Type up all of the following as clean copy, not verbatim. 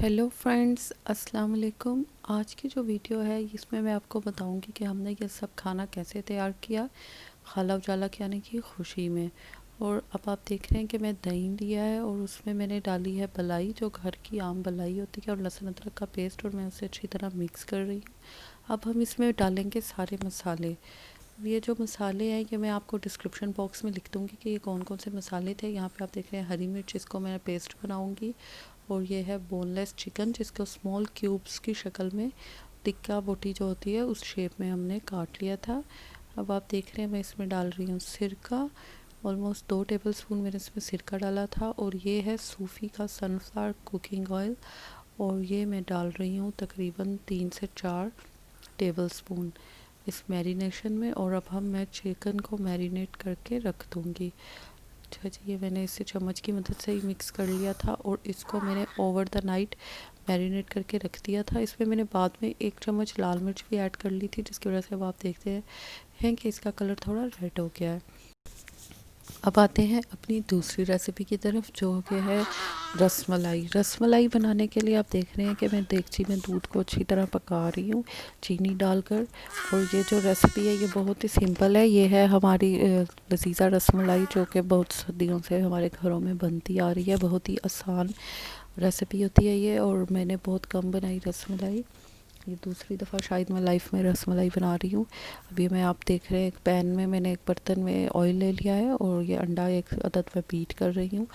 Hello friends, अस्सलाम वालेकुम। आज की जो वीडियो है इसमें मैं आपको बताऊंगी कि हमने ये सब खाना कैसे तैयार किया खाला उजाला के आने की खुशी में। और अब आप देख रहे हैं कि मैं दही लिया है और उसमें मैंने डाली है मलाई, जो घर की आम मलाई होती है, और लहसुन अदरक का पेस्ट, और मैं उसे अच्छी तरह मिक्स कर रही हूँ। अब हम इसमें डालेंगे सारे मसाले। ये जो मसाले हैं ये मैं आपको डिस्क्रिप्शन बॉक्स में लिख दूँगी कि ये कौन कौन से मसाले थे। यहाँ पे आप देख रहे हैं हरी मिर्च, इसको मैं पेस्ट बनाऊँगी। और ये है बोनलेस चिकन, जिसको स्मॉल क्यूब्स की शक्ल में टिक्का बोटी जो होती है उस शेप में हमने काट लिया था। अब आप देख रहे हैं मैं इसमें डाल रही हूँ सिरका। ऑलमोस्ट 2 टेबलस्पून मैंने इसमें सिरका डाला था। और ये है सूफी का सनफ्लावर कुकिंग ऑयल, और ये मैं डाल रही हूँ तकरीबन 3 से 4 टेबलस्पून इस मैरिनेशन में। और अब मैं चिकन को मैरिनेट करके रख दूँगी। अच्छा जी, ये मैंने इसे चम्मच की मदद से ही मिक्स कर लिया था और इसको मैंने ओवर द नाइट मैरिनेट करके रख दिया था। इसमें मैंने बाद में 1 चम्मच लाल मिर्च भी ऐड कर ली थी, जिसकी वजह से अब आप देखते हैं कि इसका कलर थोड़ा रेड हो गया है। अब आते हैं अपनी दूसरी रेसिपी की तरफ, जो कि है रसमलाई। रसमलाई बनाने के लिए आप देख रहे हैं कि मैं देगची में दूध को अच्छी तरह पका रही हूँ चीनी डालकर। और ये जो रेसिपी है ये बहुत ही सिंपल है। ये है हमारी लजीज़ा रसमलाई, जो कि बहुत सदियों से हमारे घरों में बनती आ रही है। बहुत ही आसान रेसिपी होती है ये, और मैंने बहुत कम बनाई रसमलाई। ये दूसरी दफ़ा शायद मैं लाइफ में रसमलाई बना रही हूँ। अभी मैं आप देख रहे हैं एक पैन में मैंने एक बर्तन में ऑयल ले लिया है और ये अंडा एक अदद में बीट कर रही हूँ।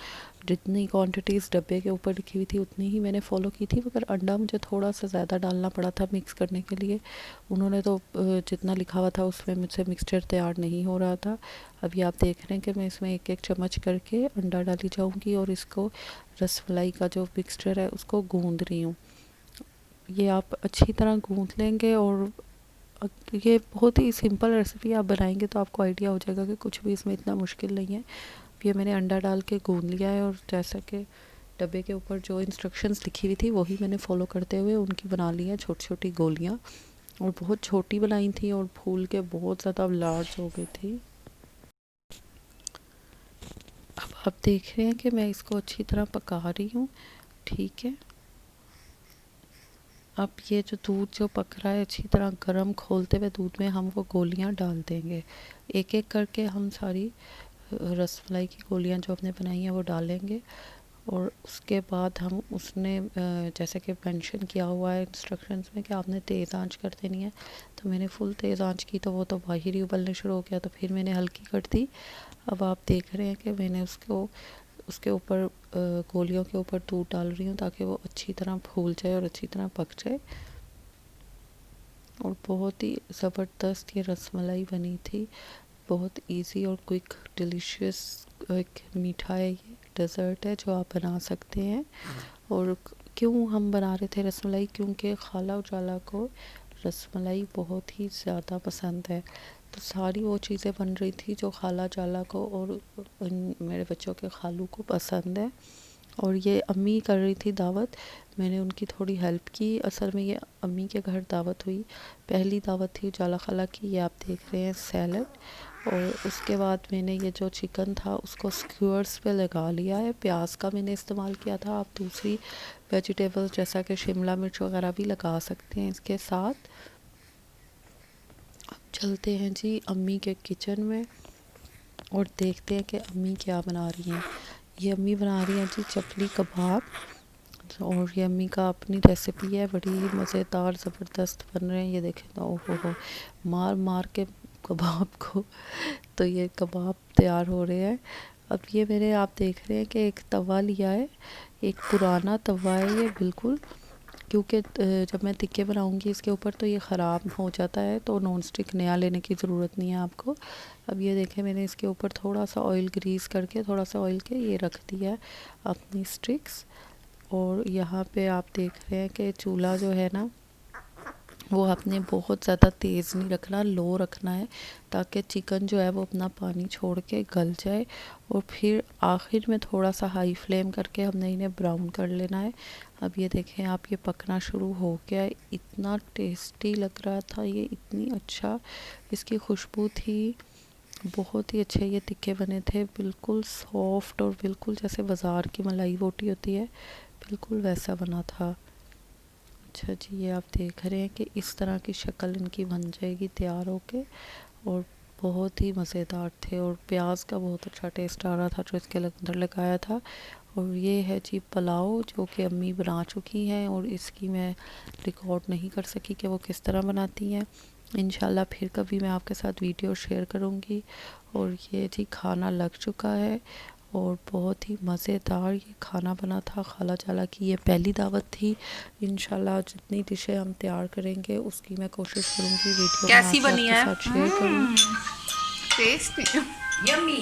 जितनी क्वांटिटीज़ डब्बे के ऊपर लिखी हुई थी उतनी ही मैंने फ़ॉलो की थी, मगर अंडा मुझे थोड़ा सा ज़्यादा डालना पड़ा था मिक्स करने के लिए। उन्होंने तो जितना लिखा हुआ था उसमें मुझसे मिक्सचर तैयार नहीं हो रहा था। अभी आप देख रहे हैं कि मैं इसमें एक एक चम्मच करके अंडा डाली जाऊँगी और इसको रसमलाई का जो मिक्सचर है उसको गूँध रही हूँ। ये आप अच्छी तरह गूँथ लेंगे और ये बहुत ही सिंपल रेसिपी आप बनाएंगे तो आपको आइडिया हो जाएगा कि कुछ भी इसमें इतना मुश्किल नहीं है। ये मैंने अंडा डाल के गूँध लिया है, और जैसा कि डब्बे के ऊपर जो इंस्ट्रक्शंस लिखी हुई थी वही मैंने फॉलो करते हुए उनकी बना ली है छोटी छोटी गोलियाँ। और बहुत छोटी बनाई थी और फूल के बहुत ज़्यादा लार्ज हो गई थी। अब आप देख रहे हैं कि मैं इसको अच्छी तरह पका रही हूँ। ठीक है, अब ये जो दूध जो पक रहा है अच्छी तरह गर्म खोलते हुए दूध में हम वो गोलियां डाल देंगे। एक एक करके हम सारी रसमलाई की गोलियां जो हमने बनाई हैं वो डालेंगे। और उसके बाद हम उसने जैसे कि मेंशन किया हुआ है इंस्ट्रक्शंस में कि आपने तेज़ आंच कर देनी है, तो मैंने फुल तेज़ आंच की तो वो तो बाहर ही उबलने शुरू हो गया, तो फिर मैंने हल्की कर दी। अब आप देख रहे हैं कि मैंने उसको उसके ऊपर गोलियों के ऊपर दूध डाल रही हूँ ताकि वो अच्छी तरह फूल जाए और अच्छी तरह पक जाए। और बहुत ही ज़बरदस्त ये रसमलाई बनी थी। बहुत इजी और क्विक डिलीशियस एक मीठा है, ये डेज़र्ट है जो आप बना सकते हैं। और क्यों हम बना रहे थे रसमलाई, क्योंकि खाला उजाला को रसमलाई बहुत ही ज़्यादा पसंद है। तो सारी वो चीज़ें बन रही थी जो खाला उजाला को और मेरे बच्चों के खालू को पसंद है। और ये अम्मी कर रही थी दावत, मैंने उनकी थोड़ी हेल्प की। असल में ये अम्मी के घर दावत हुई, पहली दावत थी उजाला खाला की। ये आप देख रहे हैं सैलड। और उसके बाद मैंने ये जो चिकन था उसको स्क्यूअर्स पे लगा लिया है। प्याज का मैंने इस्तेमाल किया था, आप दूसरी वेजिटेबल्स जैसा कि शिमला मिर्च वगैरह भी लगा सकते हैं इसके साथ। अब चलते हैं जी अम्मी के किचन में और देखते हैं कि अम्मी क्या बना रही हैं। ये अम्मी बना रही हैं जी चपली कबाब, और ये अम्मी का अपनी रेसिपी है, बड़ी ही मज़ेदार ज़बरदस्त बन रहे हैं। ये देखें तो ओहो हो, मार मार के कबाब को तो ये कबाब तैयार हो रहे हैं। अब ये मेरे आप देख रहे हैं कि एक तवा लिया है, एक पुराना तवा है ये बिल्कुल, क्योंकि जब मैं टिक्के बनाऊंगी इसके ऊपर तो ये ख़राब हो जाता है, तो नॉन स्टिक नया लेने की ज़रूरत नहीं है आपको। अब ये देखें मैंने इसके ऊपर थोड़ा सा ऑयल ग्रीस करके थोड़ा सा ऑयल के ये रख दिया है अपनी स्टिक्स। और यहाँ पे आप देख रहे हैं कि चूल्हा जो है ना वो आपने बहुत ज़्यादा तेज़ नहीं रखना, लो रखना है, ताकि चिकन जो है वो अपना पानी छोड़ के गल जाए। और फिर आखिर में थोड़ा सा हाई फ्लेम करके हमने इन्हें ब्राउन कर लेना है। अब ये देखें आप, ये पकना शुरू हो गया है। इतना टेस्टी लग रहा था ये, इतनी अच्छा इसकी खुशबू थी। बहुत ही अच्छे ये टिक्के बने थे, बिल्कुल सॉफ्ट और बिल्कुल जैसे बाज़ार की मलाई रोटी होती है बिल्कुल वैसा बना था। अच्छा जी, ये आप देख रहे हैं कि इस तरह की शक्ल इनकी बन जाएगी तैयार होके, और बहुत ही मज़ेदार थे और प्याज का बहुत अच्छा टेस्ट आ रहा था जो इसके अंदर लगाया था। और ये है जी पुलाव जो कि अम्मी बना चुकी हैं, और इसकी मैं रिकॉर्ड नहीं कर सकी कि वो किस तरह बनाती हैं। इंशाल्लाह फिर कभी मैं आपके साथ वीडियो शेयर करूँगी। और ये जी खाना लग चुका है और बहुत ही मज़ेदार ये खाना बना था। खाला चाला की ये पहली दावत थी। इंशाल्लाह जितनी डिशें हम तैयार करेंगे उसकी मैं कोशिश करूँगी वीडियो बना कैसी के बनी आपके है? साथ शेयर करूँ। Tasty, yummy.